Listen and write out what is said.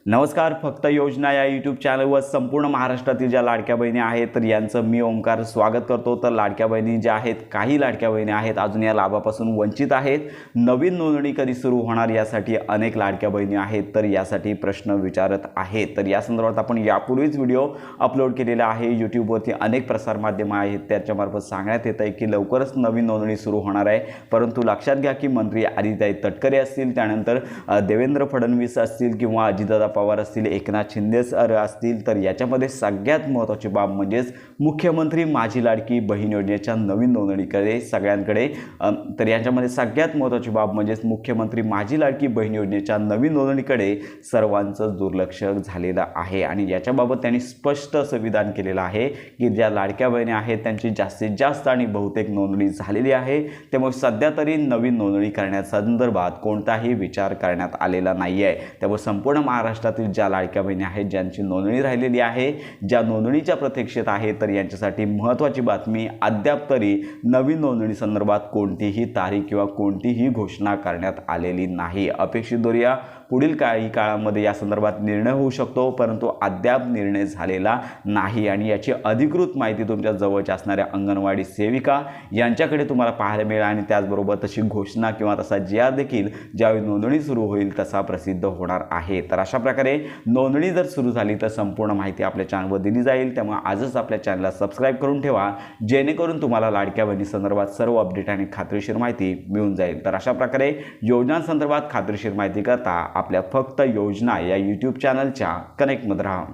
नमस्कार. फक्त योजना या यूट्यूब चॅनलवर संपूर्ण महाराष्ट्रातील ज्या लाडक्या बहिणी आहेत तर यांचं मी ओमकार स्वागत करतो. तर लाडक्या बहिणी ज्या आहेत, काही लाडक्या बहिणी आहेत अजून या लाभापासून वंचित आहेत. नवीन नोंदणी कधी सुरू होणार यासाठी अनेक लाडक्या बहिणी आहेत तर यासाठी प्रश्न विचारत आहेत. तर या संदर्भात आपण यापूर्वीच व्हिडिओ अपलोड केलेला आहे. यूट्यूबवरती अनेक प्रसारमाध्यमं आहेत, त्याच्यामार्फत सांगण्यात येत आहे की लवकरच नवीन नोंदणी सुरू होणार आहे. परंतु लक्षात घ्या की मंत्री आदित्य तटकरे असतील, त्यानंतर देवेंद्र फडणवीस असतील किंवा अजितदादा पवार असतील, एकनाथ शिंदे सर असतील, तर याच्यामध्ये सगळ्यात महत्त्वाची बाब म्हणजेच मुख्यमंत्री माझी लाडकी बहीण योजनेच्या नवीन नोंदणीकडे सगळ्यांकडे तर याच्यामध्ये सगळ्यात महत्त्वाची बाब म्हणजेच मुख्यमंत्री माझी लाडकी बहीण योजनेच्या नवीन नोंदणीकडे सर्वांचं दुर्लक्ष झालेलं आहे. आणि याच्याबाबत त्यांनी स्पष्ट असं विधान केलेलं आहे की ज्या लाडक्या बहिणी आहेत त्यांची जास्तीत जास्त आणि बहुतेक नोंदणी झालेली आहे, त्यामुळे सध्या तरी नवीन नोंदणी करण्यासंदर्भात कोणताही विचार करण्यात आलेला नाही आहे. त्यामुळे संपूर्ण महाराष्ट्रातील ज्या लाडक्या बहिणी आहेत ज्यांची नोंदणी राहिलेली आहे, ज्या नोंदणीच्या प्रतीक्षेत आहे, तर यांच्यासाठी महत्त्वाची बातमी, अद्याप तरी नवीन नोंदणी संदर्भात कोणतीही तारीख किंवा कोणतीही घोषणा करण्यात आलेली नाही. अपेक्षितदर्या पुढील काही काळामध्ये या संदर्भात निर्णय होऊ शकतो, परंतु अद्याप निर्णय झालेला नाही. आणि याची अधिकृत माहिती तुमच्या जवळच्या असणाऱ्या अंगणवाडी सेविका यांच्याकडे तुम्हाला पाहायला मिळेल. आणि त्याचबरोबर तशी घोषणा किंवा तसा जी देखील ज्यावेळी नोंदणी सुरू होईल तसा प्रसिद्ध होणार आहे. तर अशा प्रकारे नोंदणी जर सुरू झाली तर संपूर्ण माहिती आपल्या चॅनलवर दिली जाईल. त्यामुळे आजच आपल्या चॅनलला सबस्क्राईब करून ठेवा, जेणेकरून तुम्हाला लाडक्या बहिणी संदर्भात सर्व अपडेट आणि खात्रीशीर माहिती मिळून जाईल. तर अशा प्रकारे योजनांसंदर्भात खात्रीशीर माहिती करता आपल्या फक्त योजना या यूट्यूब चॅनलच्या कनेक्टमध्ये राहा.